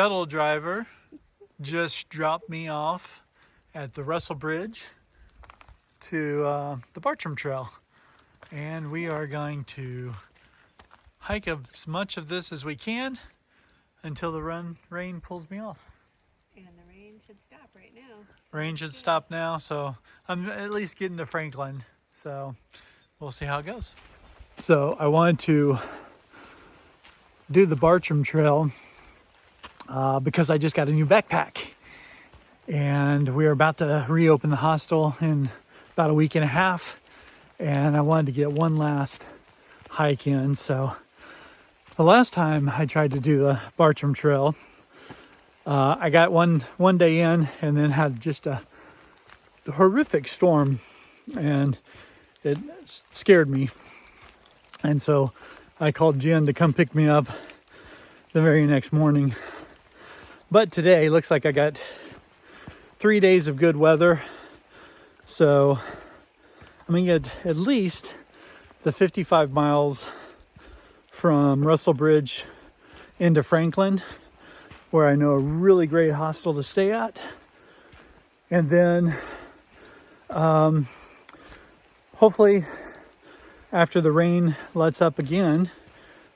Shuttle driver just dropped me off at the Russel Bridge to the Bartram Trail, and we are going to hike as much of this as we can until the rain pulls me off. And the rain should stop right now. So rain should stop now, so I'm at least getting to Franklin, so we'll see how it goes. So I wanted to do the Bartram Trail because I just got a new backpack, and we're about to reopen the hostel in about a week and a half, and I wanted to get one last hike in. So the last time I tried to do the Bartram Trail, I got one day in and then had just a horrific storm, and it scared me, and so I called Jen to come pick me up the very next morning. But today looks like I got 3 days of good weather, so I'm gonna get at least the 55 miles from Russel Bridge into Franklin, where I know a really great hostel to stay at, and then hopefully after the rain lets up again,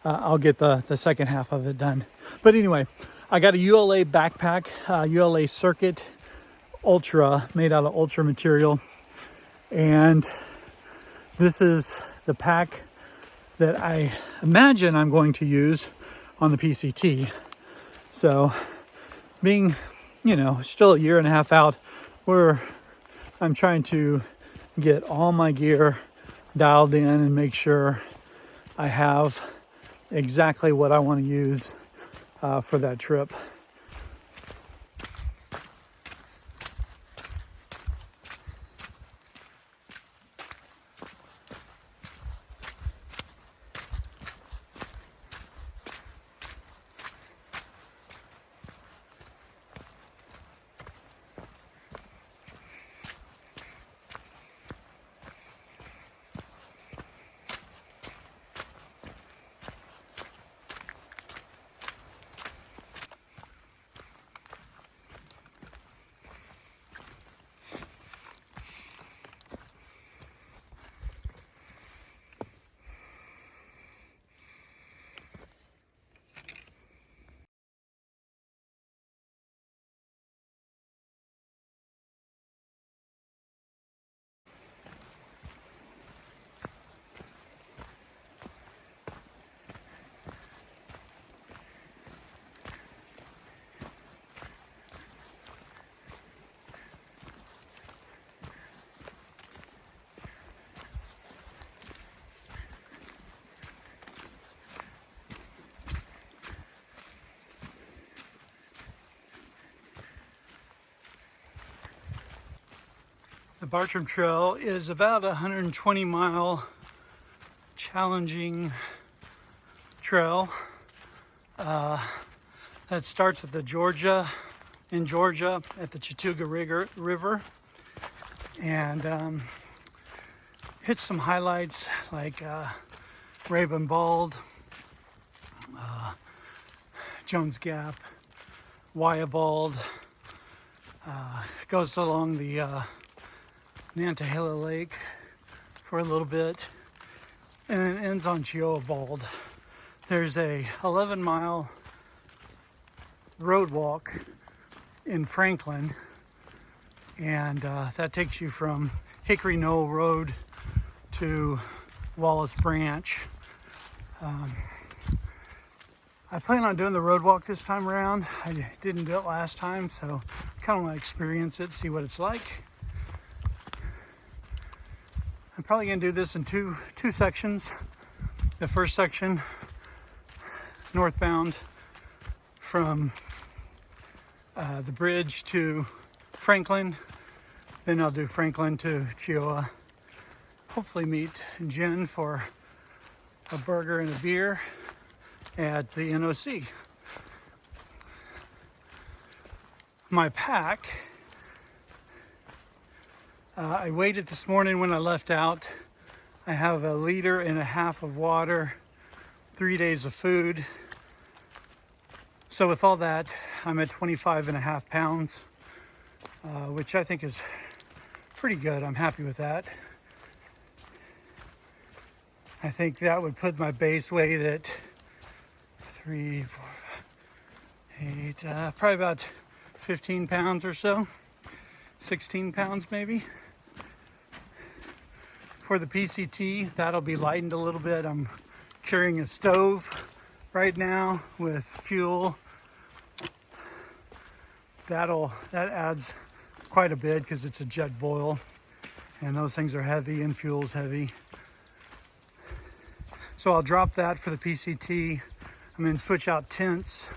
I'll get the second half of it done. But anyway, I got a ULA backpack, ULA Circuit Ultra, made out of ultra material, and this is the pack that I imagine I'm going to use on the PCT. So being, still a year and a half out, I'm trying to get all my gear dialed in and make sure I have exactly what I want to use for that trip. The Bartram Trail is about a 120-mile challenging trail that starts at in Georgia at the Chattooga River, and hits some highlights like Raven Bald, Jones Gap, Wyabald, goes along the Nantahala Lake for a little bit, and then ends on Chioa Bald. There's a 11-mile road walk in Franklin, and that takes you from Hickory Knoll Road to Wallace Branch. I plan on doing the road walk this time around. I didn't do it last time, so kind of want to experience it, see what it's like. I'm probably going to do this in two sections. The first section, northbound from the bridge to Franklin. Then I'll do Franklin to Chioa. Hopefully meet Jen for a burger and a beer at the NOC. My pack, I weighed it this morning when I left out. I have 1.5 liters of water, 3 days of food, So with all that, I'm at 25.5 pounds, which I think is pretty good. I'm happy with that. I think that would put my base weight at 3, 4, 8, probably about 15 pounds or so, 16 pounds maybe. For the PCT, that'll be lightened a little bit. I'm carrying a stove right now with fuel. That adds quite a bit because it's a jet boil, and those things are heavy and fuel's heavy. So I'll drop that for the PCT. I'm going to switch out tents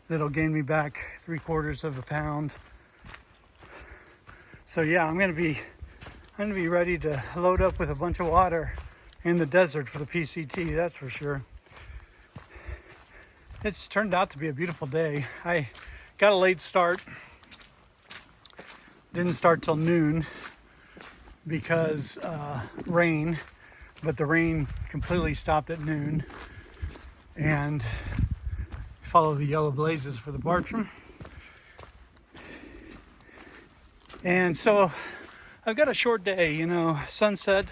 that'll gain me back 3/4 of a pound. So yeah, I'm going to be ready to load up with a bunch of water in the desert for the PCT, that's for sure. It's turned out to be a beautiful day. I got a late start. Didn't start till noon because rain, but the rain completely stopped at noon, and follow the yellow blazes for the Bartram. And so I've got a short day, you know. Sunset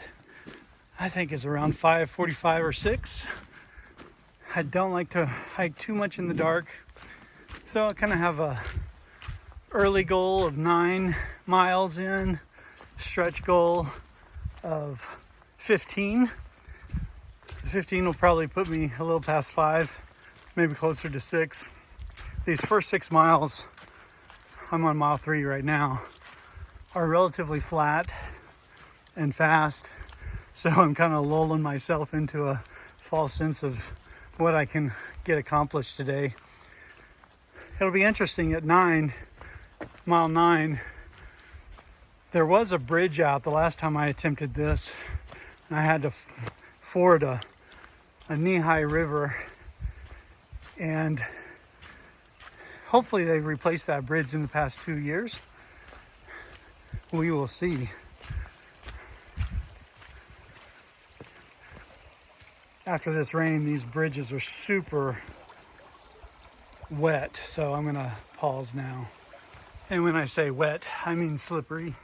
I think is around 5:45 or 6. I don't like to hike too much in the dark, so I kind of have a early goal of 9 miles in, stretch goal of 15. 15 will probably put me a little past 5, maybe closer to 6. These first 6 miles, I'm on mile 3 right now, are relatively flat and fast. So I'm kind of lulling myself into a false sense of what I can get accomplished today. It'll be interesting at mile 9, there was a bridge out the last time I attempted this, and I had to ford a knee-high river, and hopefully they've replaced that bridge in the past 2 years. We will see. After this rain, these bridges are super wet, so I'm gonna pause now. And when I say wet, I mean slippery.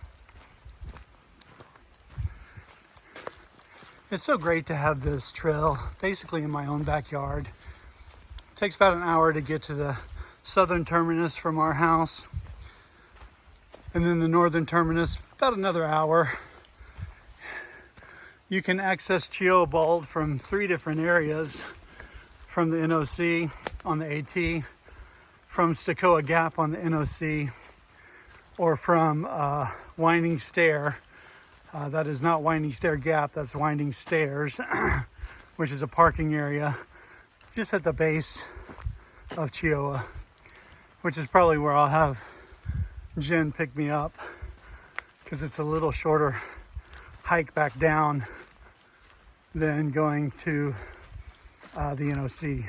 It's so great to have this trail basically in my own backyard. It takes about an hour to get to the southern terminus from our house, and then the northern terminus about another hour. You can access Chiobald from 3 different areas, from the NOC on the AT, from Stokoa Gap on the NOC, or from Winding Stair. That is not Winding Stair Gap, that's Winding Stairs, which is a parking area just at the base of Chioa, which is probably where I'll have Jen pick me up, because it's a little shorter hike back down than going to the NOC,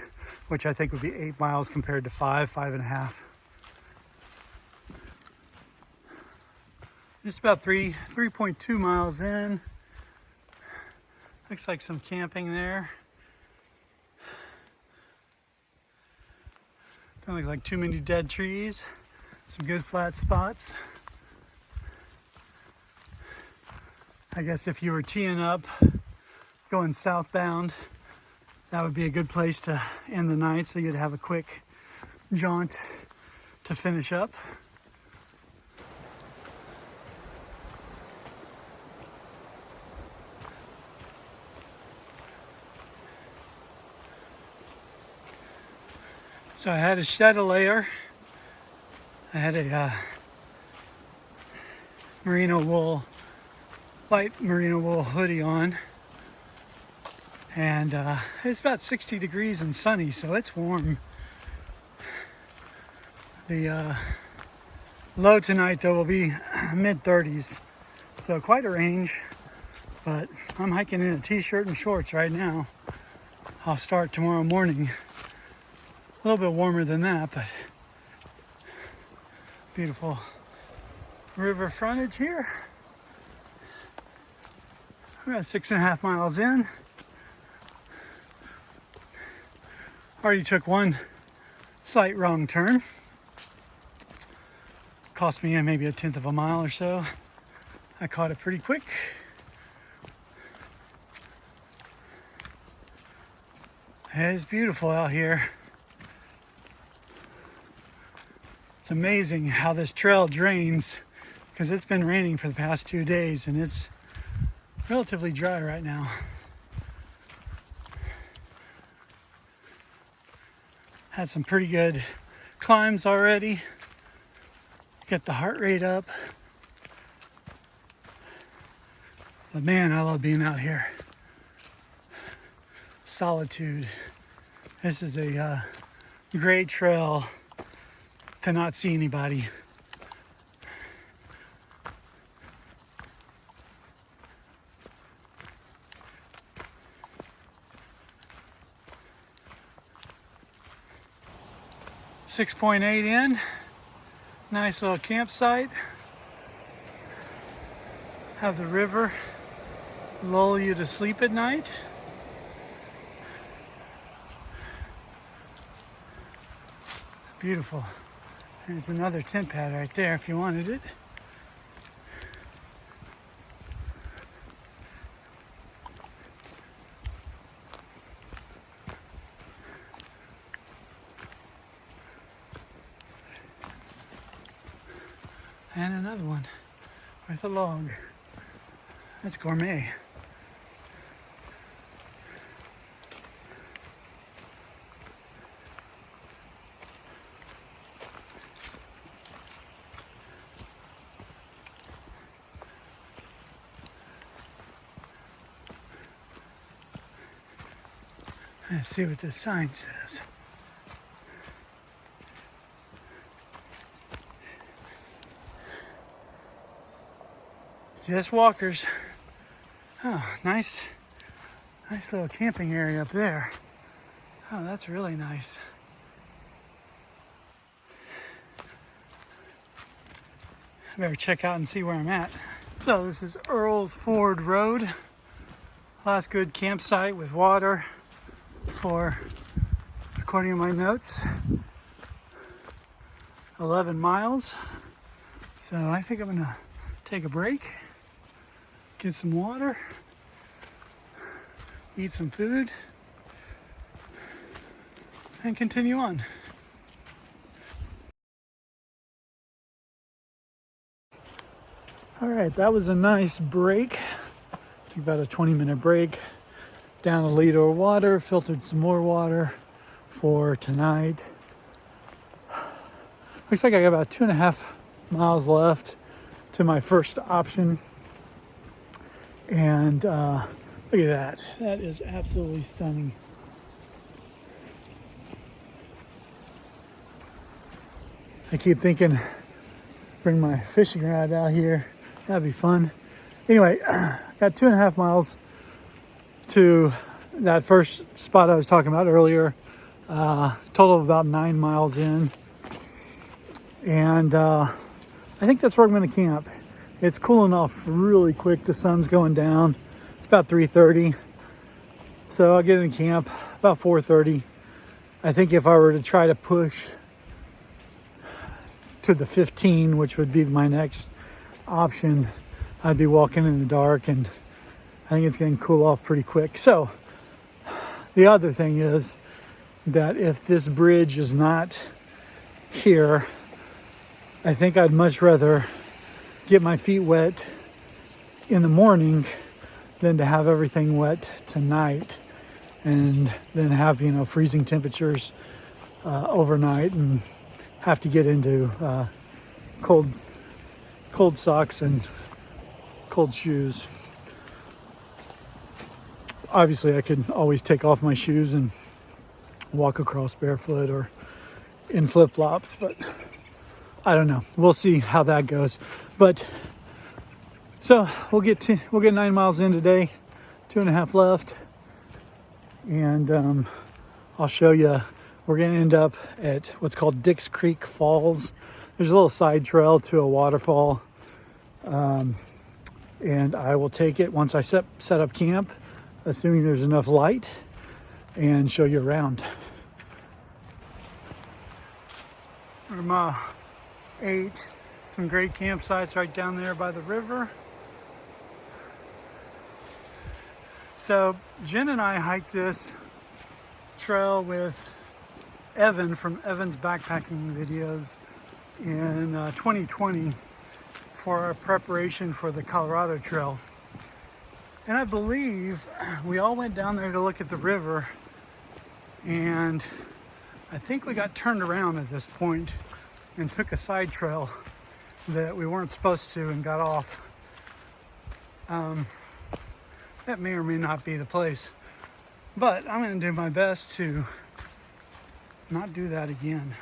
which I think would be 8 miles compared to 5.5. Just about 3.2 miles in. Looks like some camping there. Don't look like too many dead trees. Some good flat spots. I guess if you were teeing up, going southbound, that would be a good place to end the night, so you'd have a quick jaunt to finish up. So I had to shed a layer. I had a light merino wool hoodie on, and it's about 60 degrees and sunny, so it's warm. The low tonight though will be mid-30s, so quite a range, but I'm hiking in a t-shirt and shorts right now. I'll start tomorrow morning a little bit warmer than that, but beautiful river frontage here. We're at 6.5 miles in. Already took one slight wrong turn. Cost me maybe 1/10 of a mile or so. I caught it pretty quick. It's beautiful out here. It's amazing how this trail drains because it's been raining for the past 2 days and it's relatively dry right now. Had some pretty good climbs already. Get the heart rate up. But man, I love being out here. Solitude. This is a great trail to not see anybody. .8 in. Nice little campsite. Have the river lull you to sleep at night. Beautiful. There's another tent pad right there if you wanted it. And another one with a log. That's gourmet. Let's see what the sign says. Just walkers. Oh, nice little camping area up there. Oh, that's really nice. I better check out and see where I'm at. So this is Earl's Ford Road. Last good campsite with water for, according to my notes, 11 miles. So I think I'm gonna take a break, get some water, eat some food, and continue on. All right, that was a nice break. Took about a 20-minute break. Down a liter of water, filtered some more water for tonight. Looks like I got about 2.5 miles left to my first option. And look at that. That is absolutely stunning. I keep thinking, bring my fishing rod out here. That'd be fun. Anyway, got 2.5 miles to that first spot I was talking about earlier. Total of about 9 miles in. And I think that's where I'm going to camp. It's cooling off really quick. The sun's going down. It's about 3:30. So I'll get in camp about 4:30. I think if I were to try to push to the 15, which would be my next option, I'd be walking in the dark, and I think it's going to cool off pretty quick. So the other thing is that if this bridge is not here, I think I'd much rather get my feet wet in the morning than to have everything wet tonight and then have, freezing temperatures overnight and have to get into cold socks and cold shoes. Obviously, I could always take off my shoes and walk across barefoot or in flip-flops, but I don't know. We'll see how that goes. But so we'll get 9 miles in today, 2.5 left, and I'll show you. We're going to end up at what's called Dix Creek Falls. There's a little side trail to a waterfall, and I will take it once I set up camp, assuming there's enough light, and show you around. from 8. Some great campsites right down there by the river. So Jen and I hiked this trail with Evan from Evan's backpacking videos in 2020 for our preparation for the Colorado Trail. And I believe we all went down there to look at the river, and I think we got turned around at this point and took a side trail that we weren't supposed to and got off. That may or may not be the place, but I'm going to do my best to not do that again.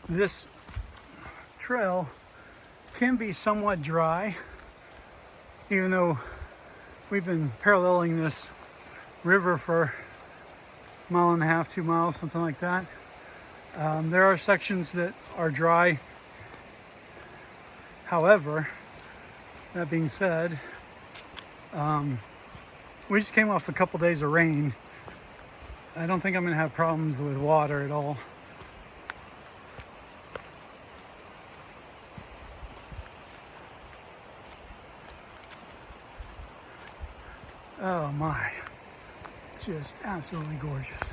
This trail can be somewhat dry, even though we've been paralleling this river for a mile and a half, 2 miles, something like that. There are sections that are dry. However, that being said, we just came off a couple days of rain. I don't think I'm gonna have problems with water at all. Oh my, just absolutely gorgeous.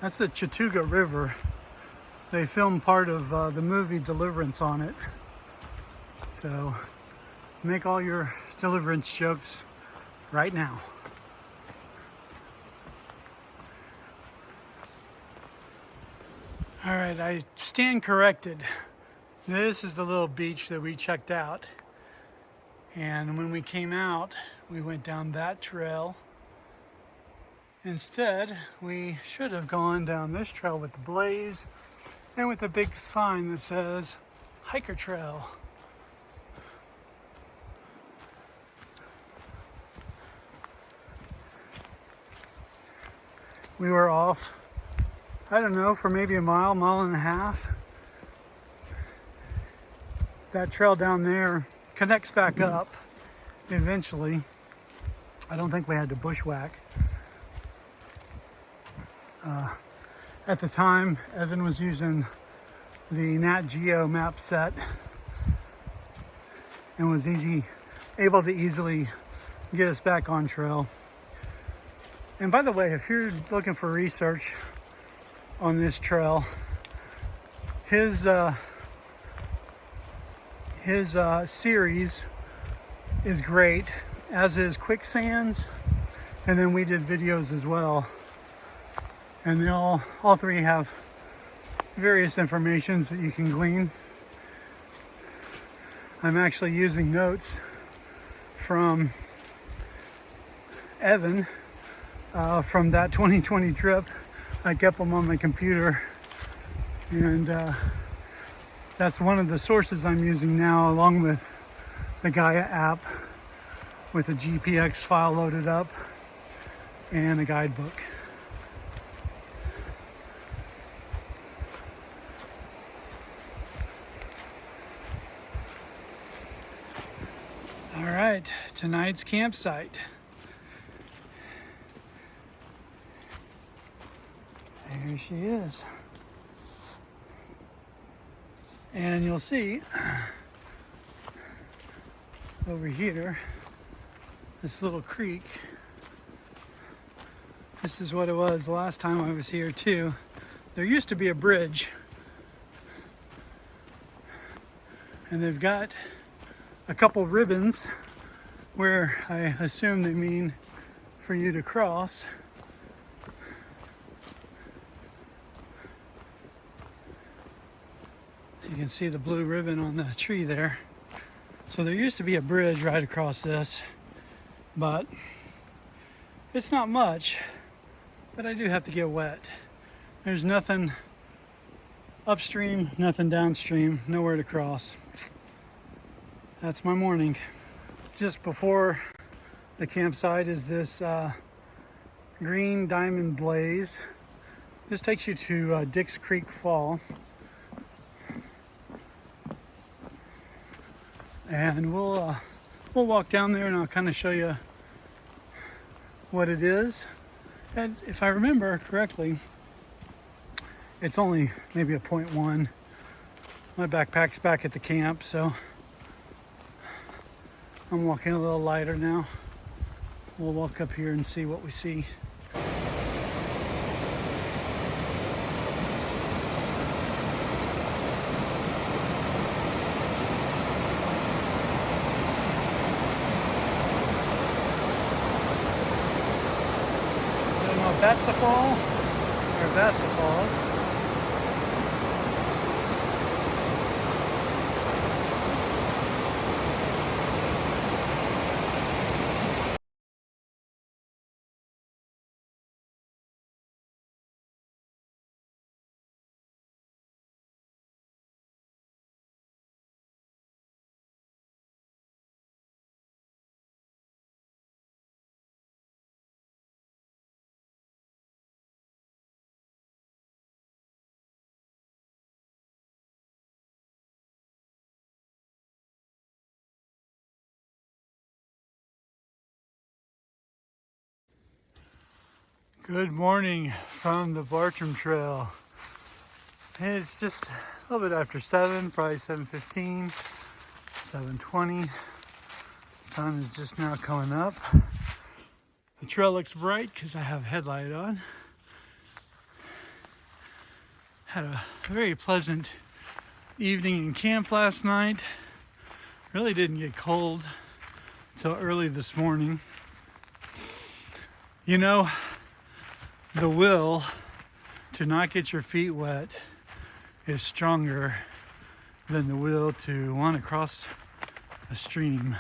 That's the Chattooga River. They filmed part of the movie Deliverance on it. So make all your Deliverance jokes right now. All right, I stand corrected. This is the little beach that we checked out. And when we came out, we went down that trail. Instead, we should have gone down this trail with the blaze and with a big sign that says Hiker Trail. We were off, I don't know, for maybe a mile, mile and a half. That trail down there connects back up eventually. I don't think we had to bushwhack. At the time, Evan was using the Nat Geo map set and was able to easily get us back on trail. And by the way, if you're looking for research on this trail, his series is great, as is Quicksands, and then we did videos as well. And they all three have various informations that you can glean. I'm actually using notes from Evan from that 2020 trip. I kept them on my computer, and that's one of the sources I'm using now, along with the Gaia app with a GPX file loaded up and a guidebook. All right, tonight's campsite. There she is. And you'll see over here, this little creek. This is what it was the last time I was here too. There used to be a bridge, and they've got a couple ribbons where I assume they mean for you to cross. You can see the blue ribbon on the tree there. So there used to be a bridge right across this, but it's not much, but I do have to get wet. There's nothing upstream, nothing downstream, nowhere to cross. That's my morning. Just before the campsite is this green diamond blaze. This takes you to Dix Creek Fall. And we'll we'll walk down there and I'll kind of show you what it is. And if I remember correctly, it's only maybe a 0.1. My backpack's back at the camp, so I'm walking a little lighter now. We'll walk up here and see what we see. I don't know if that's the fall or if that's the fall. Good morning from the Bartram Trail. It's just a little bit after 7, probably 7:15, 7:20. Sun is just now coming up. The trail looks bright because I have a headlight on. Had a very pleasant evening in camp last night. Really didn't get cold until early this morning. You know, the will to not get your feet wet is stronger than the will to want to cross a stream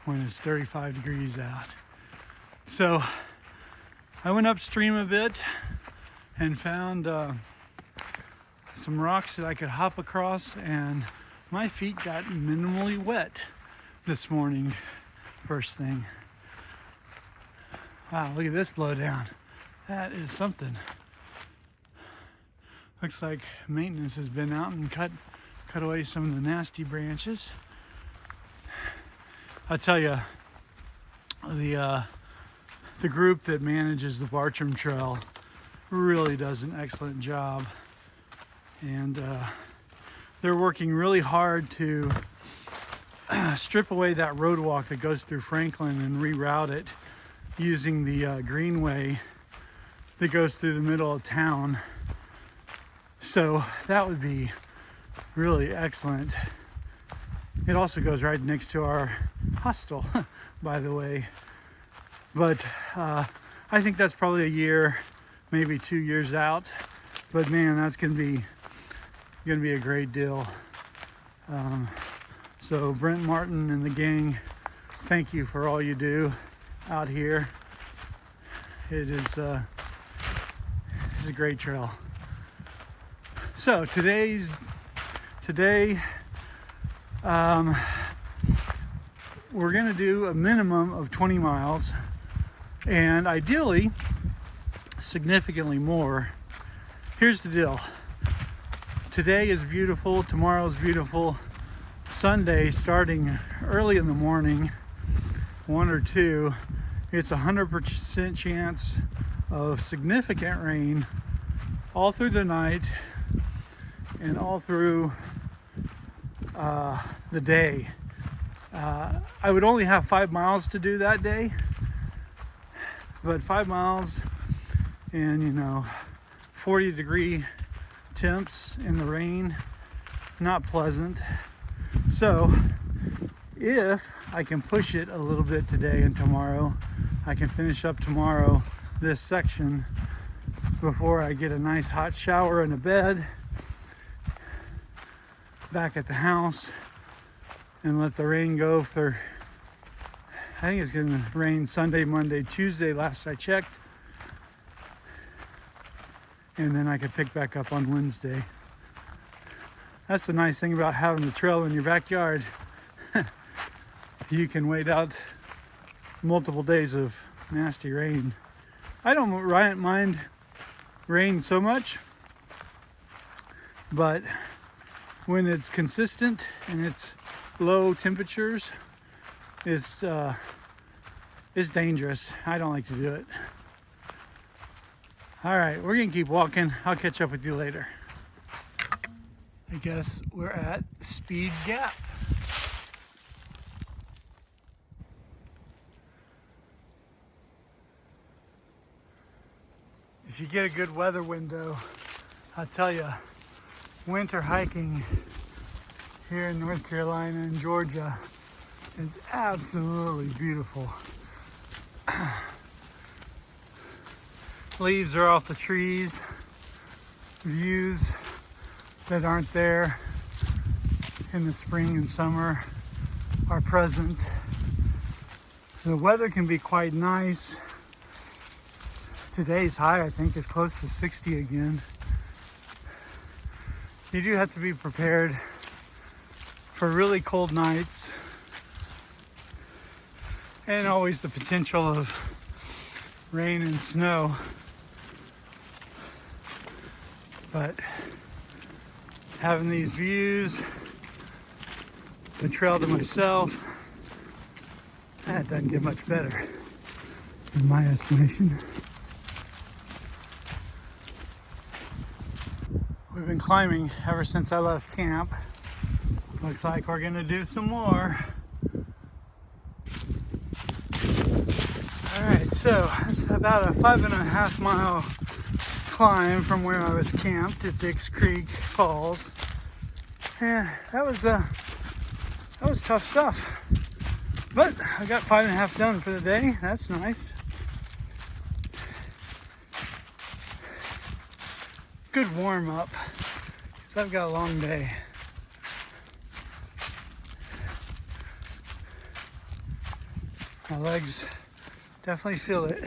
when it's 35 degrees out. So I went upstream a bit and found some rocks that I could hop across, and my feet got minimally wet this morning first thing. Wow, look at this blowdown. That is something. Looks like maintenance has been out and cut away some of the nasty branches. I'll tell you, the group that manages the Bartram Trail really does an excellent job, and they're working really hard to strip away that road walk that goes through Franklin and reroute it using the greenway that goes through the middle of town. So that would be really excellent. It also goes right next to our hostel, by the way. But I think that's probably a year, maybe 2 years out. But man, that's gonna be a great deal. So Brent Martin and the gang, thank you for all you do out here. It's a great trail. So today, we're gonna do a minimum of 20 miles, and ideally, significantly more. Here's the deal. Today is beautiful, tomorrow is beautiful. Sunday, starting early in the morning, 1 or 2, it's 100% chance of significant rain all through the night and all through the day. I would only have 5 miles to do that day, but 5 miles and 40-degree temps in the rain, not pleasant. So if I can push it a little bit today and tomorrow, I can finish up tomorrow this section before I get a nice hot shower and a bed back at the house, and let the rain go for, I think it's going to rain Sunday, Monday, Tuesday last I checked, and then I could pick back up on Wednesday. That's the nice thing about having the trail in your backyard. You can wait out multiple days of nasty rain. I don't mind rain so much, but when it's consistent and it's low temperatures, is dangerous. I don't like to do it. All right, we're gonna keep walking. I'll catch up with you later. I guess we're at Speed Gap. If you get a good weather window, I'll tell you, winter hiking here in North Carolina and Georgia is absolutely beautiful. Leaves are off the trees, views that aren't there in the spring and summer are present. The weather can be quite nice. Today's high, I think, is close to 60 again. You do have to be prepared for really cold nights and always the potential of rain and snow. But having these views, the trail to myself, that doesn't get much better in my estimation. We've been climbing ever since I left camp. Looks like we're gonna do some more. All right, so it's about a 5.5 mile climb from where I was camped at Dix Creek Falls. Yeah, that was tough stuff. But I got 5.5 done for the day. That's nice. Good warm up, because I've got a long day. My legs definitely feel it.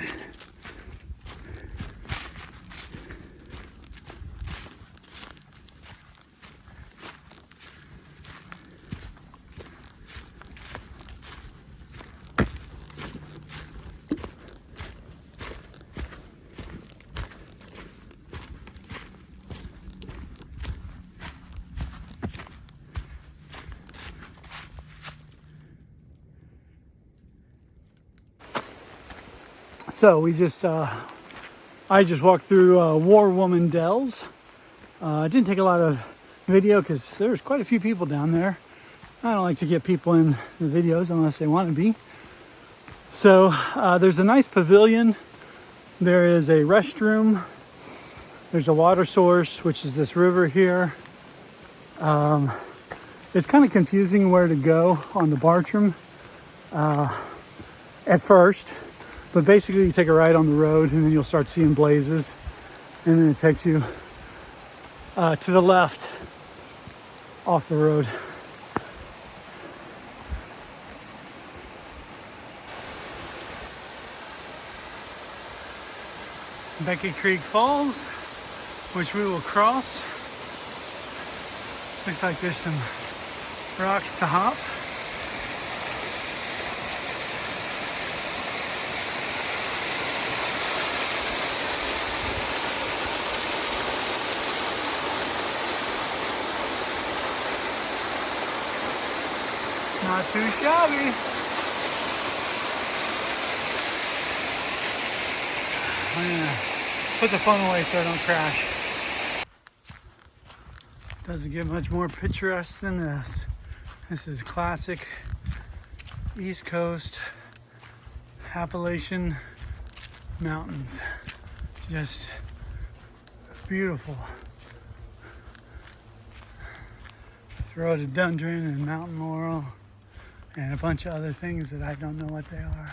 So I just walked through Warwoman Dell's. I didn't take a lot of video because there's quite a few people down there. I don't like to get people in the videos unless they want to be. So there's a nice pavilion. There is a restroom. There's a water source, which is this river here. It's kind of confusing where to go on the Bartram at first. But basically you take a right on the road and then you'll start seeing blazes. And then it takes you to the left off the road. Becky Creek Falls, which we will cross. Looks like there's some rocks to hop. Not too shabby. I'm gonna put the phone away so I don't crash. Doesn't get much more picturesque than this. This is classic East Coast Appalachian mountains. Just beautiful. Rhododendron and mountain laurel and a bunch of other things that I don't know what they are.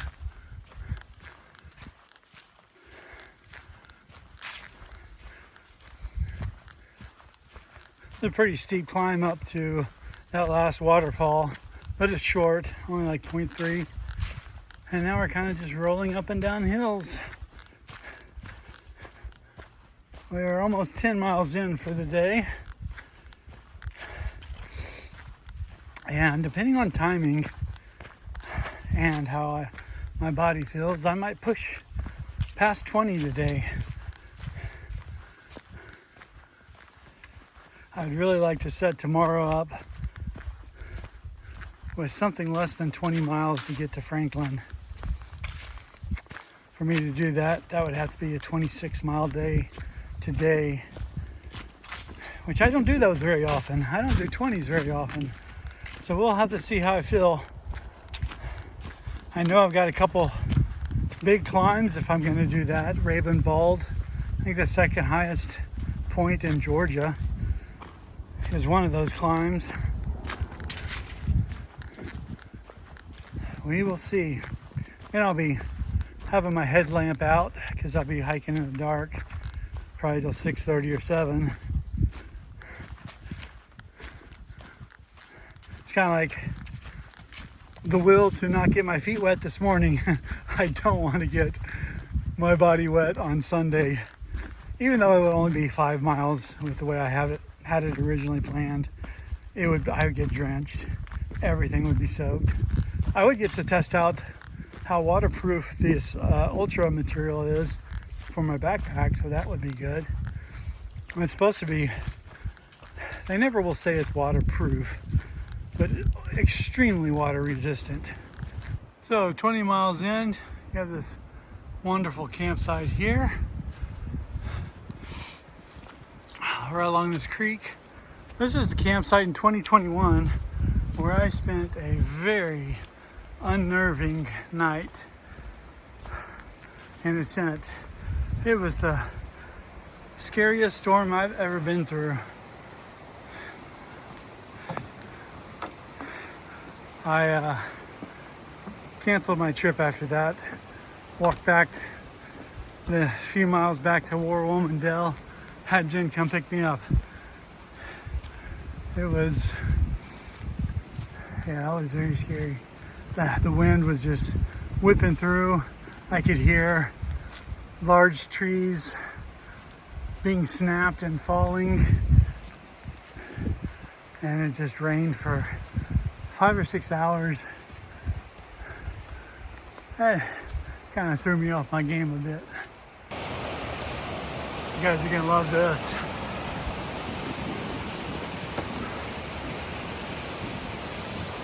It's a pretty steep climb up to that last waterfall, but it's short, only like 0.3. And now we're kind of just rolling up and down hills. We are almost 10 miles in for the day. And depending on timing and how my body feels, I might push past 20 today. I'd really like to set tomorrow up was something less than 20 miles to get to Franklin. For me to do that, that would have to be a 26-mile day today, which I don't do those very often. I don't do 20s very often. So we'll have to see how I feel. I know I've got a couple big climbs if I'm going to do that. Raven Bald, I think the second highest point in Georgia, is one of those climbs. We will see. And I'll be having my headlamp out because I'll be hiking in the dark probably till 6:30 or 7. It's kind of like the will to not get my feet wet this morning. I don't want to get my body wet on Sunday, even though it would only be 5 miles with the way I had it originally planned. I would get drenched. Everything would be soaked. I would get to test out how waterproof this Ultra material is for my backpack, so that would be good. And it's supposed to be, they never will say it's waterproof, but extremely water resistant. So 20 miles in, you have this wonderful campsite here, right along this creek. This is the campsite in 2021 where I spent a very unnerving night in a tent. It was the scariest storm I've ever been through. I canceled my trip after that. Walked back the few miles back to Warwoman Dell. Had Jen come pick me up. It was, yeah, it was very scary. The wind was just whipping through. I could hear large trees being snapped and falling. And it just rained for 5 or 6 hours. That kind of threw me off my game a bit. You guys are gonna love this.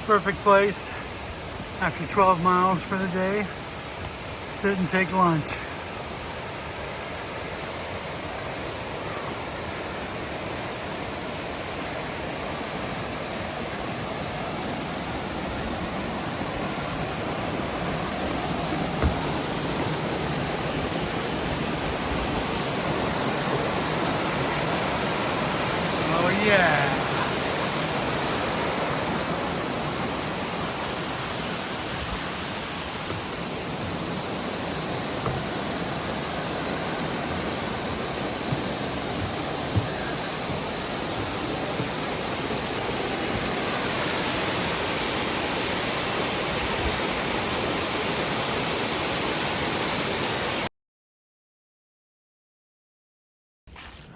Perfect place after 12 miles for the day to sit and take lunch. Oh yeah.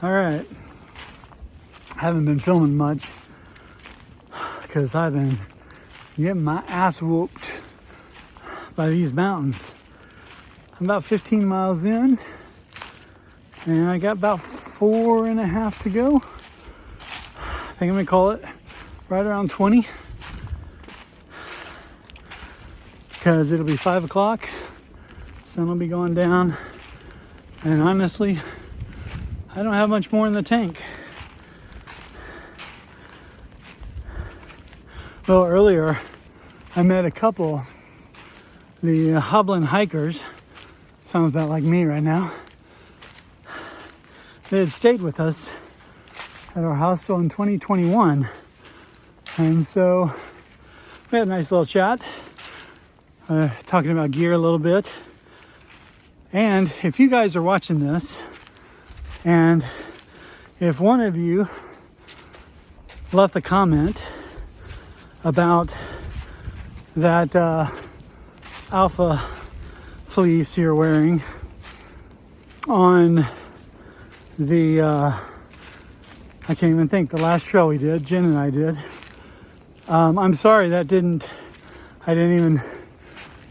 All right, I haven't been filming much because I've been getting my ass whooped by these mountains. I'm about 15 miles in and I got about 4.5 to go. I think I'm gonna call it right around 20 because it'll be 5 o'clock, sun will be going down, and honestly, I don't have much more in the tank. Well, earlier I met a couple, the hobbling hikers, sounds about like me right now. They had stayed with us at our hostel in 2021. And so we had a nice little chat, talking about gear a little bit. And if you guys are watching this, and if one of you left a comment about that alpha fleece you're wearing on the, I can't even think, the last trail we did, Jen and I did. I'm sorry I didn't even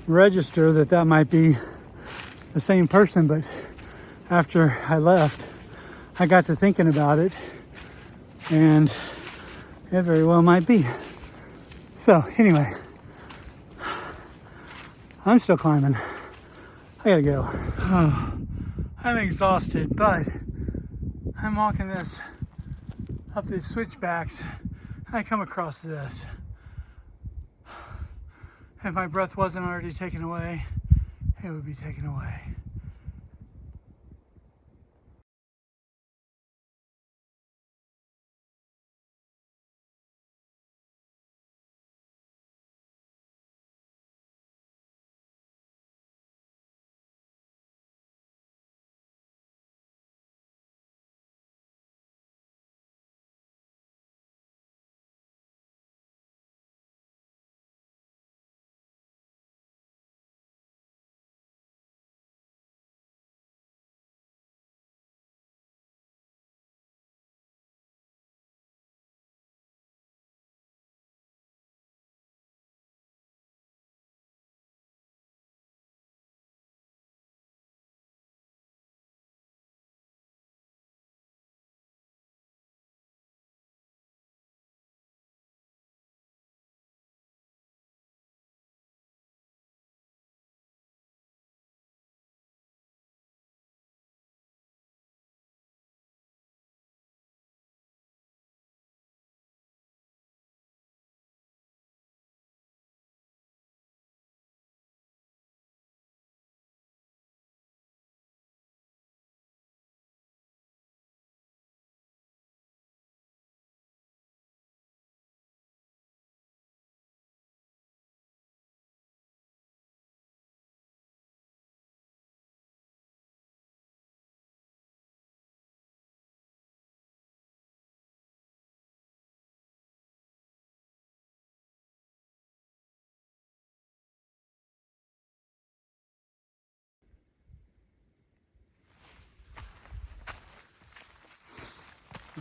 register that might be the same person, but after I left, I got to thinking about it, and it very well might be. So anyway, I'm still climbing. I gotta go. I'm exhausted, but I'm walking this up these switchbacks and I come across this. If my breath wasn't already taken away, it would be taken away.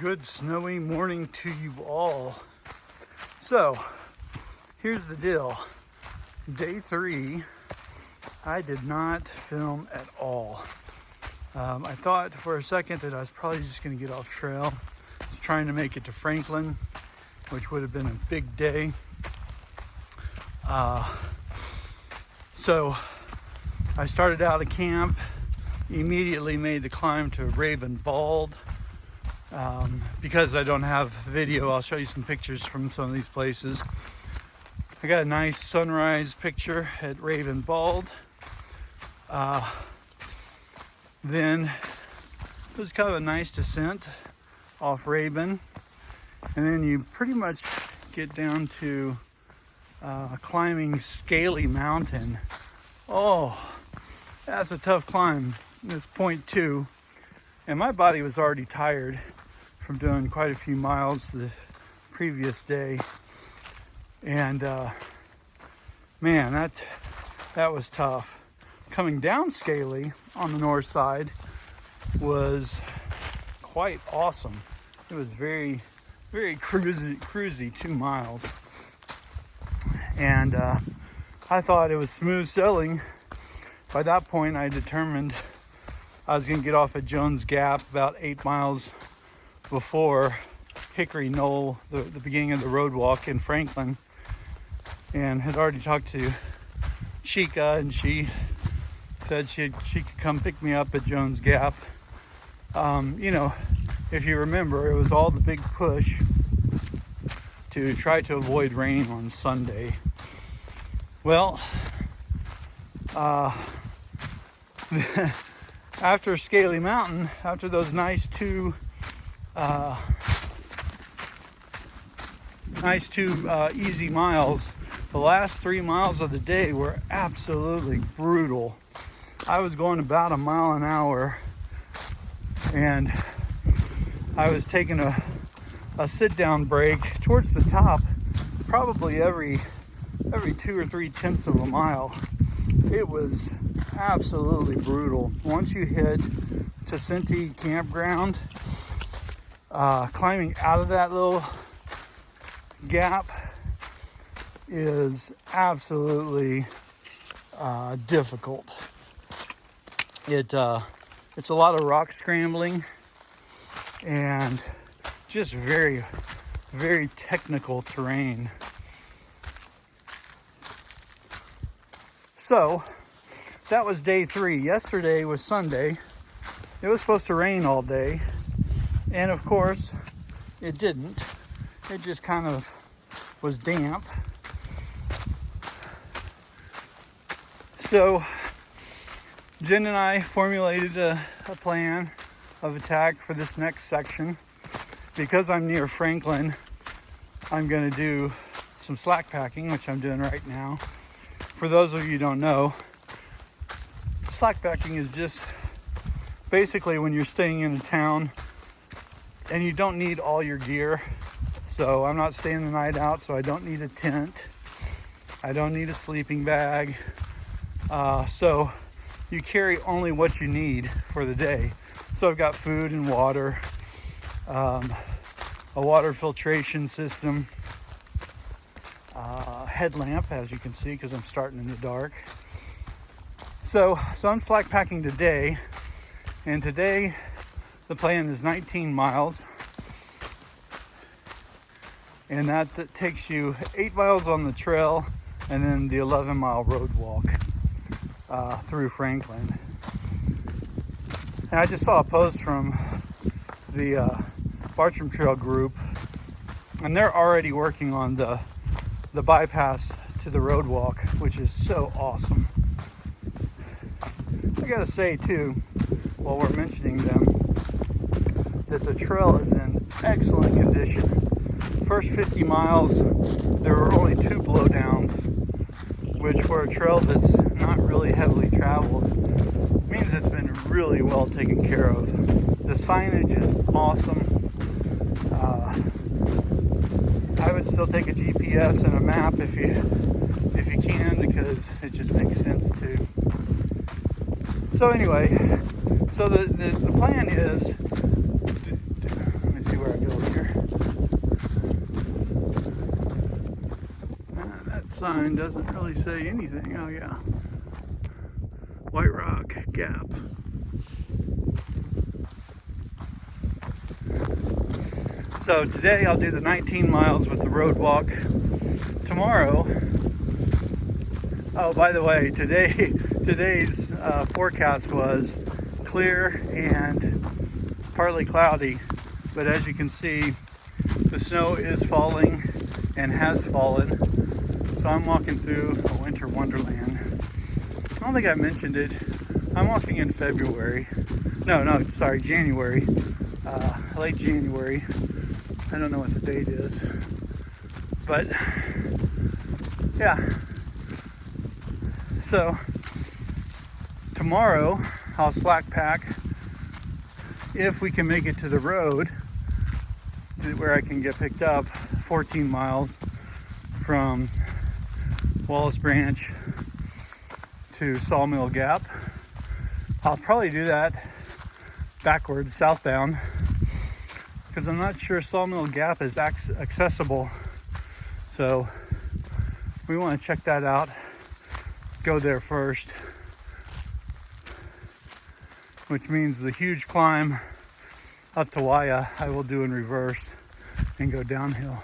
Good snowy morning to you all. So, here's the deal. Day 3, I did not film at all. I thought for a second that I was probably just gonna get off trail. I was trying to make it to Franklin, which would have been a big day. So I started out of camp, immediately made the climb to Raven Bald. Because I don't have video, I'll show you some pictures from some of these places. I got a nice sunrise picture at Raven Bald. Then it was kind of a nice descent off Raven. And then you pretty much get down to climbing Scaly Mountain. Oh, that's a tough climb. This point 2. And my body was already tired from doing quite a few miles the previous day. And man, that was tough. Coming down Scaly on the north side was quite awesome. It was very, very cruisy 2 miles. And I thought it was smooth sailing. By that point, I determined I was gonna get off at Jones Gap about 8 miles before Hickory Knoll, the beginning of the road walk in Franklin, and had already talked to Chica, and she said she could come pick me up at Jones Gap. You know, if you remember, it was all the big push to try to avoid rain on Sunday. Well, after Scaly Mountain, after those nice two easy miles, the last 3 miles of the day were absolutely brutal. I was going about a mile an hour, and I was taking a sit-down break towards the top, probably every 2 or 3 tenths of a mile. It was absolutely brutal. Once you hit Tacinti campground, climbing out of that little gap is absolutely difficult. It's a lot of rock scrambling and just very, very technical terrain. So that was day 3. Yesterday was Sunday. It was supposed to rain all day, and of course it didn't. It just kind of was damp. So Jen and I formulated a plan of attack for this next section. Because I'm near Franklin, I'm going to do some slack packing, which I'm doing right now. For those of you who don't know, slack packing is just basically when you're staying in a town and you don't need all your gear. So I'm not staying the night out, so I don't need a tent. I don't need a sleeping bag. So you carry only what you need for the day. So I've got food and water, a water filtration system, headlamp, as you can see, because I'm starting in the dark. So I'm slack packing today, and today the plan is 19 miles, and that takes you 8 miles on the trail, and then the 11-mile road walk through Franklin. And I just saw a post from the Bartram Trail group, and they're already working on the bypass to the road walk, which is so awesome. I gotta say too, while we're mentioning them, that the trail is in excellent condition. First 50 miles, there were only 2 blowdowns, which for a trail that's not really heavily traveled means it's been really well taken care of. The signage is awesome. I would still take a GPS and a map if you can, because it just makes sense too. So anyway, so the plan is, let me see where I go here. That sign doesn't really say anything. Oh yeah, White Rock Gap. So today I'll do the 19 miles with the road walk. Tomorrow, oh, by the way, today's forecast was clear and partly cloudy, but as you can see, the snow is falling and has fallen. So I'm walking through a winter wonderland. I don't think I mentioned it. I'm walking in February. Sorry, January. Late January. I don't know what the date is, but yeah. So tomorrow I'll slack pack if we can make it to the road where I can get picked up 14 miles from Wallace Branch to Sawmill Gap. I'll probably do that backwards, southbound, because I'm not sure Sawmill Gap is accessible. So we want to check that out. Go there first, which means the huge climb up to Waya I will do in reverse and go downhill.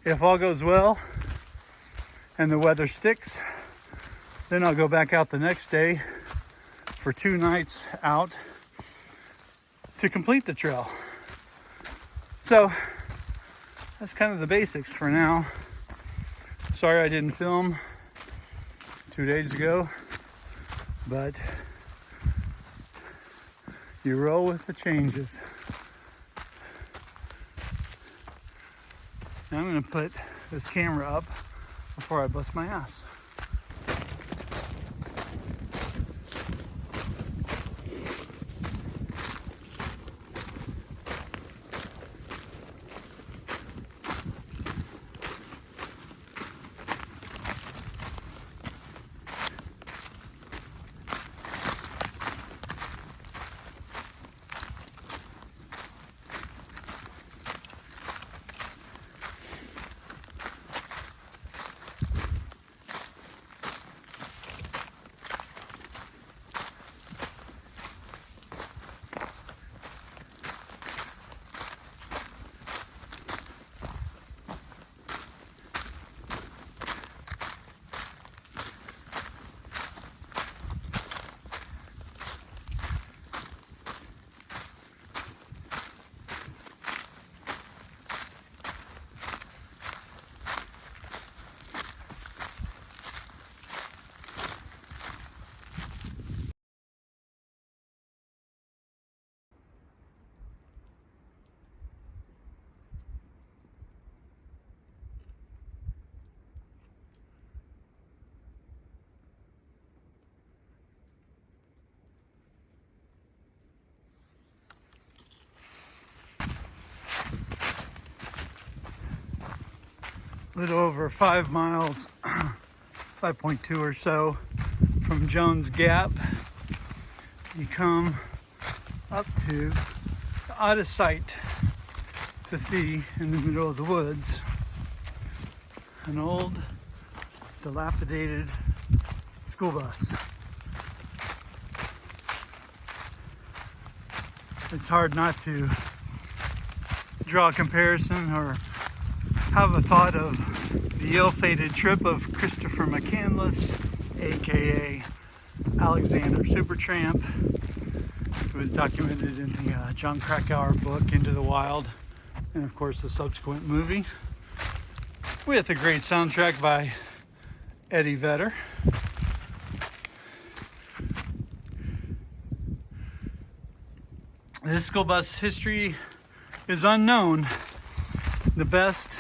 If all goes well and the weather sticks, then I'll go back out the next day for 2 nights out to complete the trail. So that's kind of the basics for now. Sorry I didn't film 2 days ago, but you roll with the changes. Now I'm gonna put this camera up before I bust my ass. little over 5 miles, 5.2 or so from Jones Gap. You come up to the oddest sight to see in the middle of the woods. An old, dilapidated school bus. It's hard not to draw a comparison or have a thought of the ill-fated trip of Christopher McCandless, aka Alexander Supertramp. It was documented in the John Krakauer book, Into the Wild, and of course the subsequent movie, with a great soundtrack by Eddie Vedder. This school bus history is unknown. The best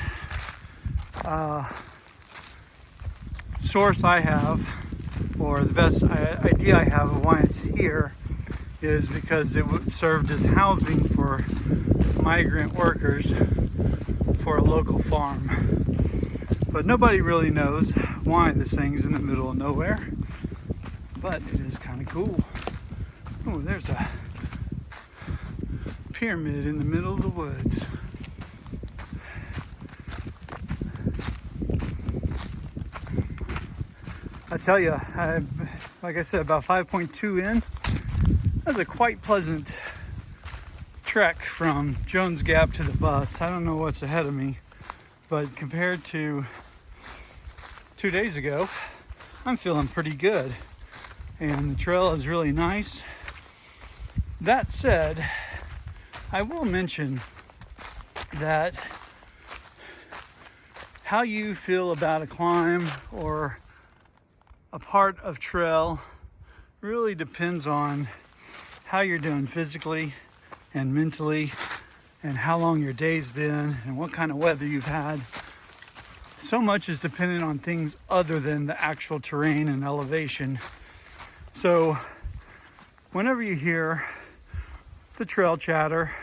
source I have, or the best idea I have of why it's here, is because it served as housing for migrant workers for a local farm. But nobody really knows why this thing's in the middle of nowhere. But it is kind of cool. Oh, there's a pyramid in the middle of the woods. I tell you, like I said, about 5.2 in. That's a quite pleasant trek from Jones Gap to the bus. I don't know what's ahead of me, but compared to 2 days ago, I'm feeling pretty good. And the trail is really nice. That said, I will mention that how you feel about a climb or a part of trail really depends on how you're doing physically and mentally, and how long your day's been, and what kind of weather you've had. So much is dependent on things other than the actual terrain and elevation. So whenever you hear the trail chatter,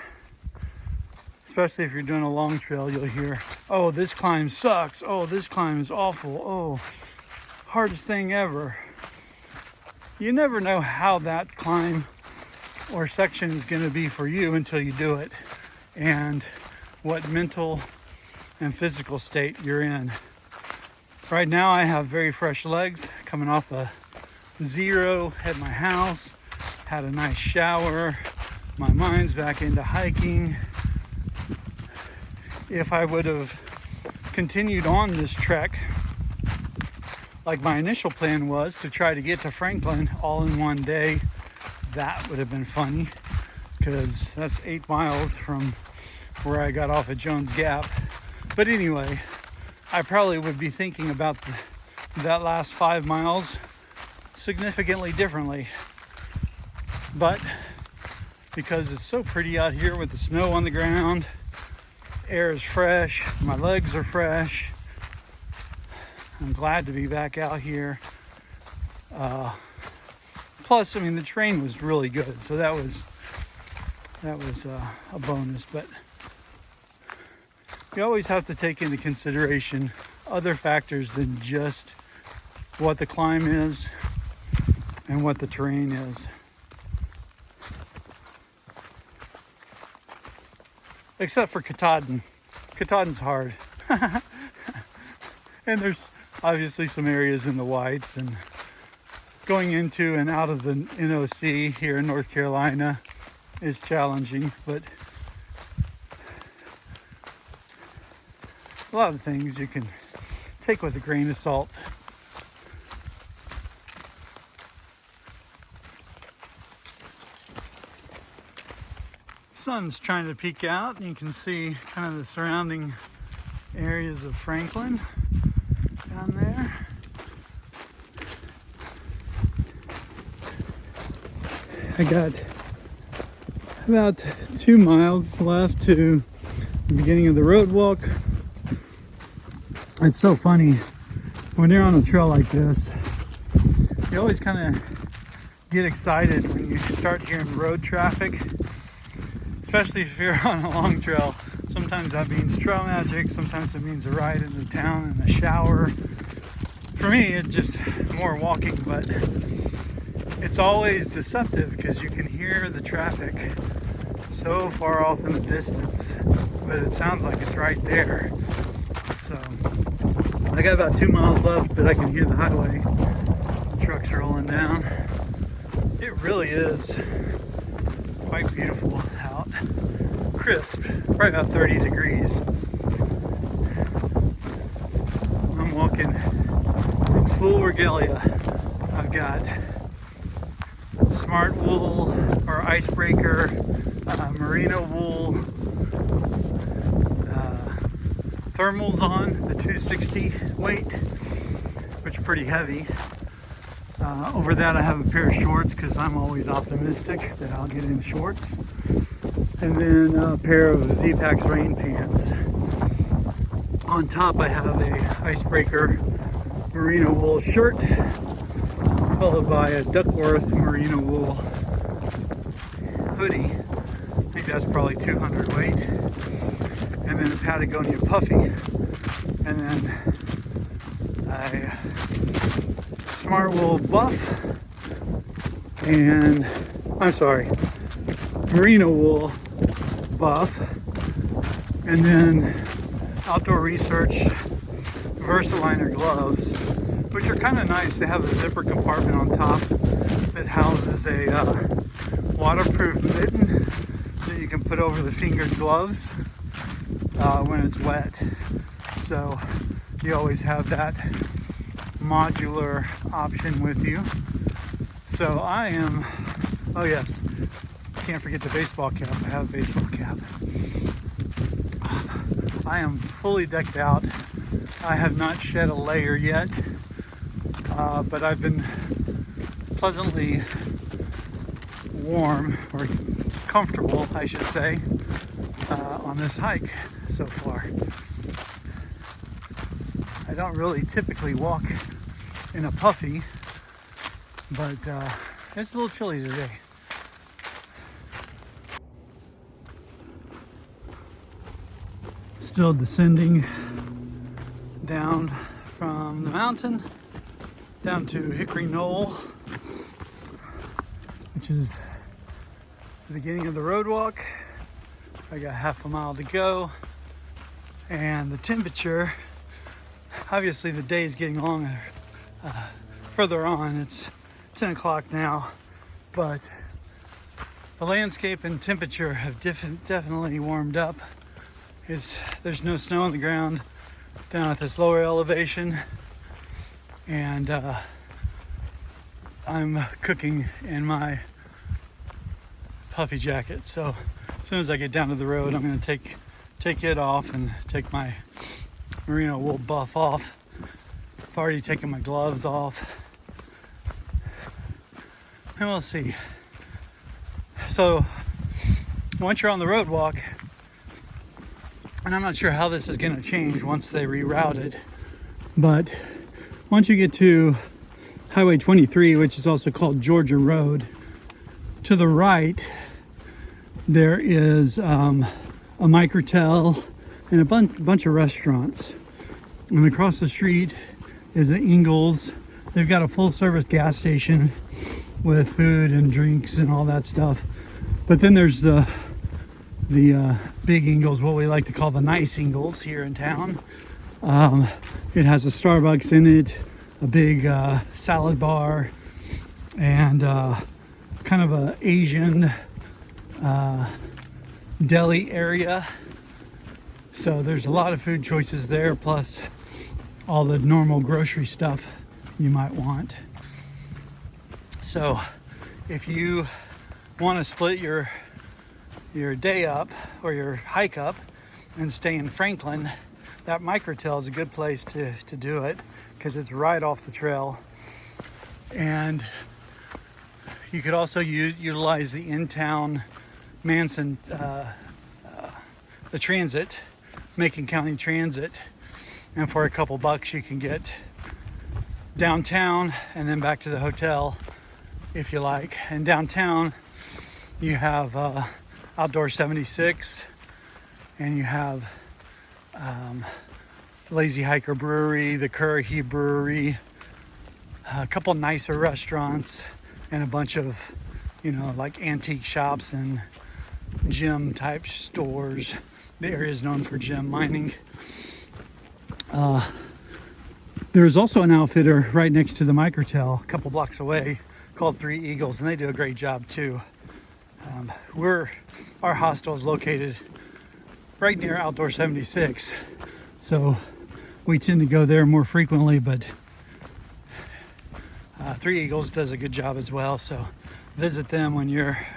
especially if you're doing a long trail, you'll hear, oh, this climb sucks, oh, this climb is awful, oh, hardest thing ever. You never know how that climb or section is going to be for you until you do it, and what mental and physical state you're in. Right now I have very fresh legs, coming off a 0 at my house, had a nice shower, my mind's back into hiking. If I would have continued on this trek like my initial plan was, to try to get to Franklin all in one day, that would have been funny, because that's 8 miles from where I got off at Jones Gap. But anyway, I probably would be thinking about that last 5 miles significantly differently. But because it's so pretty out here with the snow on the ground, air is fresh, my legs are fresh, I'm glad to be back out here. Plus, I mean, the terrain was really good, so that was a bonus. But you always have to take into consideration other factors than just what the climb is and what the terrain is. Except for Katahdin. Katahdin's hard. And there's obviously some areas in the whites, and going into and out of the NOC here in North Carolina is challenging, but a lot of things you can take with a grain of salt. Sun's trying to peek out, and you can see kind of the surrounding areas of Franklin down there. I got about 2 miles left to the beginning of the road walk. It's so funny when you're on a trail like this, you always kind of get excited when you start hearing road traffic, especially if you're on a long trail. So Sometimes that means trail magic, sometimes it means a ride into town and a shower. For me, it's just more walking, but it's always deceptive because you can hear the traffic so far off in the distance, but it sounds like it's right there. So I got about 2 miles left, but I can hear the highway. Trucks rolling down. It really is quite beautiful out. Crisp, probably about 30 degrees. I'm walking in full regalia. I've got smart wool or icebreaker, merino wool, thermals on, the 260 weight, which are pretty heavy. Over that I have a pair of shorts because I'm always optimistic that I'll get in shorts. And then a pair of Z-Pax rain pants. On top I have a icebreaker merino wool shirt, followed by a Duckworth merino wool hoodie. I think that's probably 200 weight. And then a Patagonia puffy. And then a smart wool buff. And, I'm sorry, merino wool buff. And then Outdoor Research Versaliner gloves, which are kind of nice. They have a zipper compartment on top that houses a waterproof mitten that you can put over the fingered gloves when it's wet. So you always have that modular option with you. So I am, oh yes, can't forget the baseball cap. I have a baseball cap. I am fully decked out. I have not shed a layer yet, but I've been pleasantly warm, or comfortable, I should say, on this hike so far. I don't really typically walk in a puffy, but it's a little chilly today. Still descending down from the mountain down to Hickory Knoll, which is the beginning of the road walk. I got half a mile to go, and the temperature, obviously the day is getting longer further on. It's 10 o'clock now, but the landscape and temperature have definitely warmed up. There's no snow on the ground down at this lower elevation, and I'm cooking in my puffy jacket. So as soon as I get down to the road, I'm going to take it off and take my merino wool buff off. I've already taken my gloves off, and we'll see. So once you're on the road walk, and I'm not sure how this is going to change once they reroute it, but once you get to Highway 23, which is also called Georgia Road, to the right there is a microtel and a bunch of restaurants. And across the street is an Ingles. They've got a full service gas station with food and drinks and all that stuff. But then there's the big Ingles, what we like to call the nice Ingles here in town. It has a Starbucks in it, a big salad bar, and kind of a Asian deli area. So there's a lot of food choices there, plus all the normal grocery stuff you might want. So if you want to split your day up or your hike up and stay in Franklin, that microtel is a good place to do it because it's right off the trail. And you could also utilize the in-town Manson, the transit, Macon County Transit, and for a couple bucks you can get downtown and then back to the hotel if you like. And downtown you have Outdoor 76 and you have Lazy Hiker Brewery, the Currahee Brewery, a couple nicer restaurants, and a bunch of, like antique shops and gem type stores. The area is known for gem mining. There's also an outfitter right next to the microtel, a couple blocks away, called Three Eagles, and they do a great job too. Our hostel is located right near Outdoor 76, so we tend to go there more frequently, but Three Eagles does a good job as well, so visit them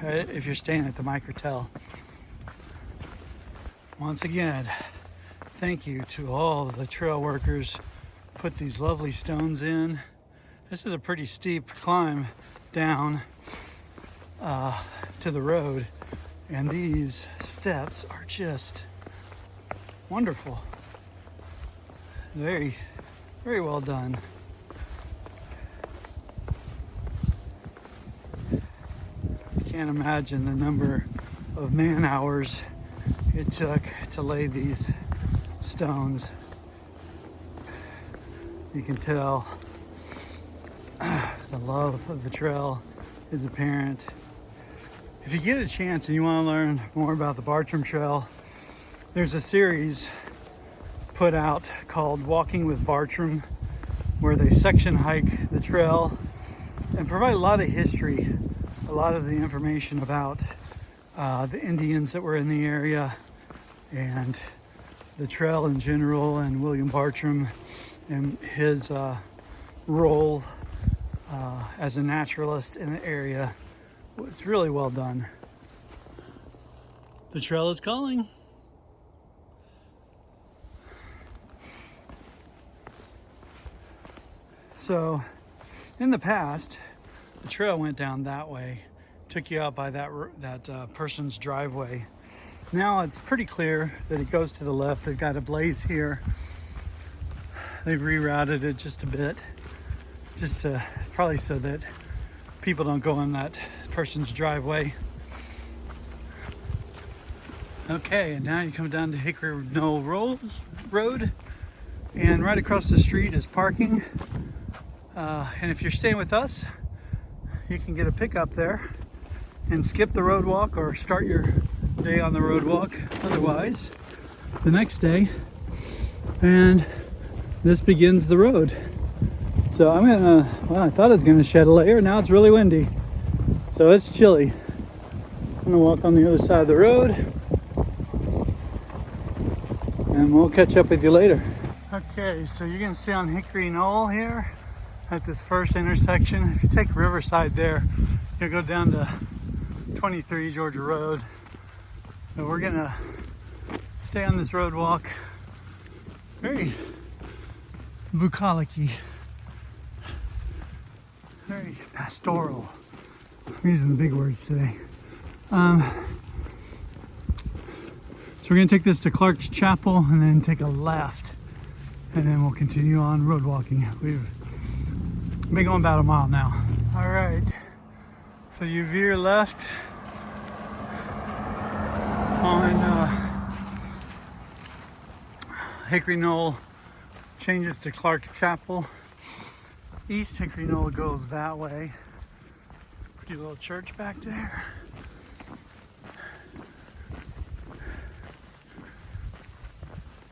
if you're staying at the microtel. Once again, thank you to all of the trail workers who put these lovely stones in. This is a pretty steep climb down to the road, and these steps are just wonderful. Very, very well done. Can't imagine the number of man hours it took to lay these stones. You can tell the love of the trail is apparent. If you get a chance and you want to learn more about the Bartram Trail, there's a series put out called Walking with Bartram, where they section hike the trail and provide a lot of history, a lot of the information about the Indians that were in the area and the trail in general, and William Bartram and his role as a naturalist in the area. It's really well done. The trail is calling. So, in the past, the trail went down that way, took you out by that person's driveway. Now it's pretty clear that it goes to the left. They've got a blaze here. They've rerouted it just a bit, probably so that people don't go on that person's driveway. Okay, and now you come down to Hickory Knoll Road, and right across the street is parking. And if you're staying with us, you can get a pickup there and skip the road walk or start your day on the road walk otherwise the next day. And this begins the road. So I thought it was gonna shed a layer. Now it's really windy, so it's chilly. I'm gonna walk on the other side of the road, and we'll catch up with you later. Okay, so you can see on Hickory Knoll here at this first intersection. If you take Riverside there, you'll go down to 23 Georgia Road. So we're gonna stay on this road walk. Very bucolic-y, very pastoral. I'm using the big words today. So we're gonna take this to Clark's Chapel and then take a left, and then we'll continue on road walking. We've been going about a mile now. All right, so you veer left on Hickory Knoll, changes to Clark's Chapel. East Hickory Knoll goes that way. Pretty little church back there.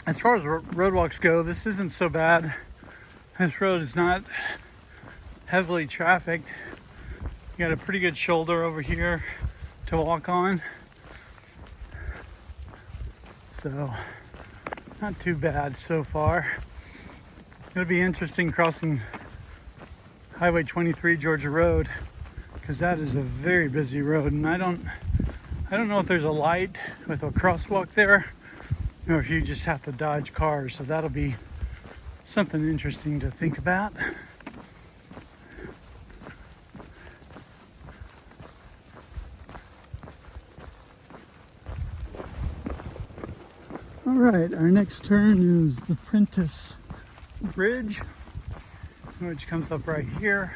As far as road walks go, this isn't so bad. This road is not heavily trafficked. You got a pretty good shoulder over here to walk on. So, not too bad so far. It'll be interesting crossing Highway 23 Georgia Road, because that is a very busy road, and I don't know if there's a light with a crosswalk there, or if you just have to dodge cars. So that'll be something interesting to think about. All right, our next turn is the Prentice Bridge, which comes up right here.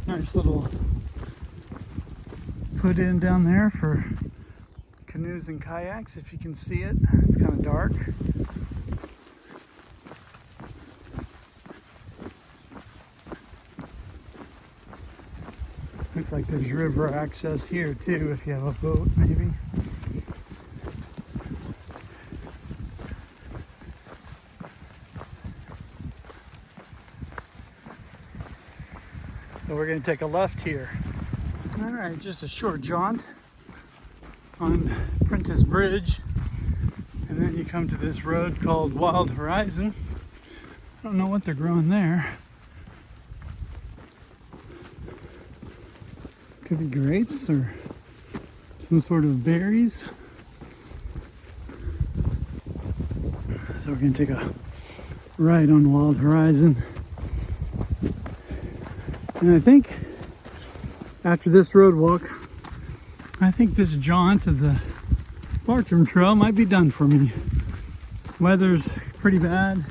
Nice little put in down there for canoes and kayaks, if you can see it. It's kind of dark. Looks like there's river access here too, if you have a boat, maybe. So we're going to take a left here. All right, just a short jaunt on Bartram Bridge, and then you come to this road called Wild Horizon. I don't know what they're growing there. Could be grapes or some sort of berries. So we're going to take a ride on Wild Horizon. And I think after this road walk, I think this jaunt of the Bartram Trail might be done for me. Weather's pretty bad,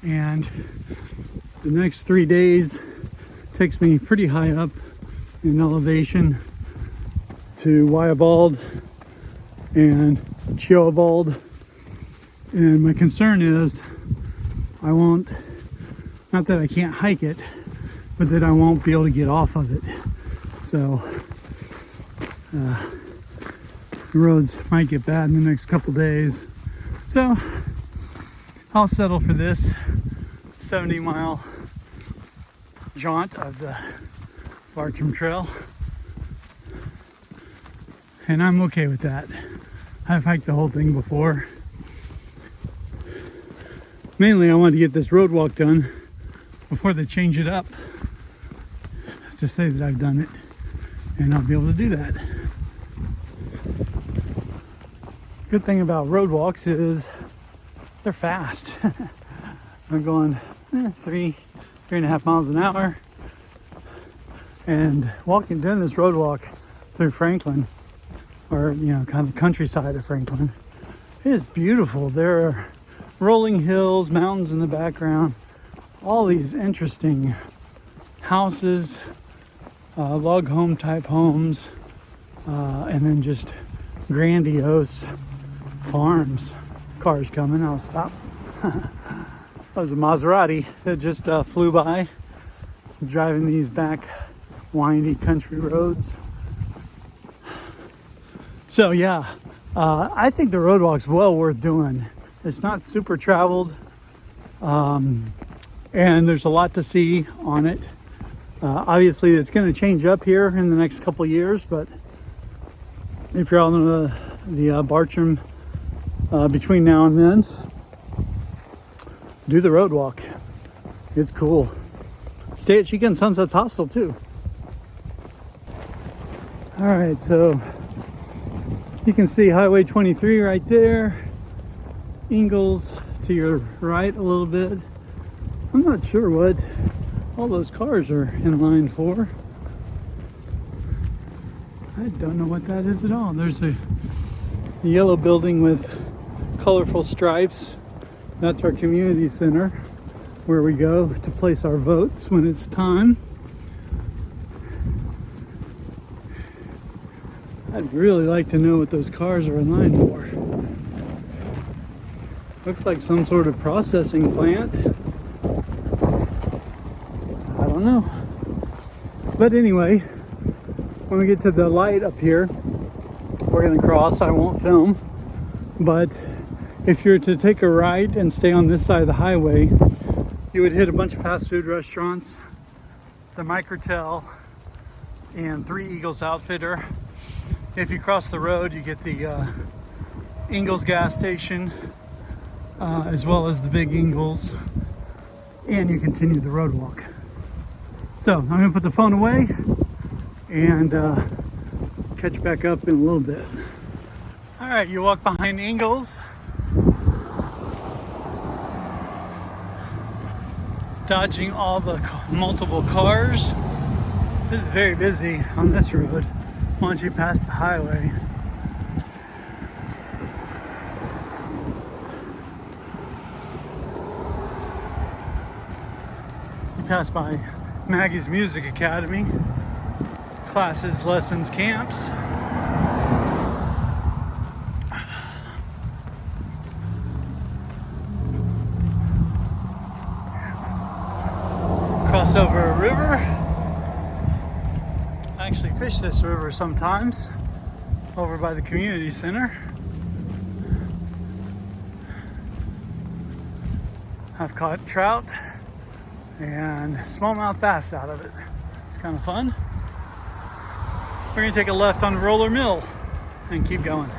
and the next 3 days takes me pretty high up in elevation to Wyabald and Chiobald. And my concern is I won't, not that I can't hike it, but that I won't be able to get off of it. So the roads might get bad in the next couple days. So I'll settle for this 70-mile jaunt of the Bartram Trail. And I'm okay with that. I've hiked the whole thing before. Mainly I wanted to get this road walk done before they change it up, to say that I've done it, and I'll be able to do that. Good thing about road walks is they're fast. I'm going 3.5 miles an hour, and doing this road walk through Franklin, or kind of countryside of Franklin, it is beautiful. There are rolling hills, mountains in the background, all these interesting houses, log home type homes, and then just grandiose farms. Cars coming, I'll stop. That was a Maserati that just flew by, driving these back windy country roads. So yeah, I think the road walk's well worth doing. It's not super traveled, and there's a lot to see on it. Obviously, it's going to change up here in the next couple years, but if you're on the Bartram between now and then, do the road walk. It's cool. Stay at Chica and Sunset's Hostel too. All right, so you can see Highway 23 right there. Ingalls to your right a little bit. I'm not sure what all those cars are in line for. I don't know what that is at all. There's a yellow building with colorful stripes. That's our community center, where we go to place our votes when it's time. I'd really like to know what those cars are in line for. Looks like some sort of processing plant. I don't know. But anyway, when we get to the light up here, we're gonna cross. I won't film, but if you're to take a right and stay on this side of the highway, you would hit a bunch of fast food restaurants, the Microtel, and Three Eagles Outfitter. If you cross the road, you get the Ingalls gas station, as well as the Big Ingalls, and you continue the road walk. So I'm gonna put the phone away and catch back up in a little bit. All right, you walk behind Ingalls, dodging all the multiple cars. This is very busy on this road once you pass the highway. You pass by Maggie's Music Academy. classes, lessons, camps. Cross over a river. I actually fish this river sometimes over by the community center. I've caught trout and smallmouth bass out of it. It's kind of fun. We're gonna take a left on Roller Mill and keep going.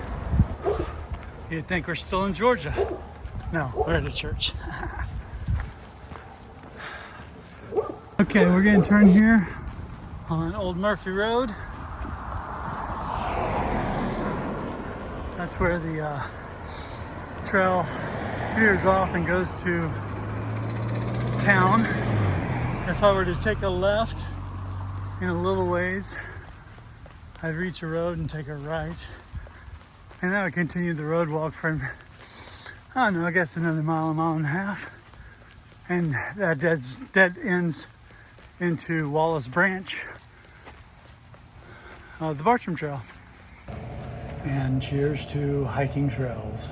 You'd think we're still in Georgia. No, we're at a church. Okay, we're gonna turn here on Old Murphy Road. That's where the trail veers off and goes to town. If I were to take a left in a little ways, I'd reach a road and take a right. And that would continue the road walk for, I don't know, I guess another mile and a half. And that dead ends into Wallace Branch, the Bartram Trail. And cheers to hiking trails.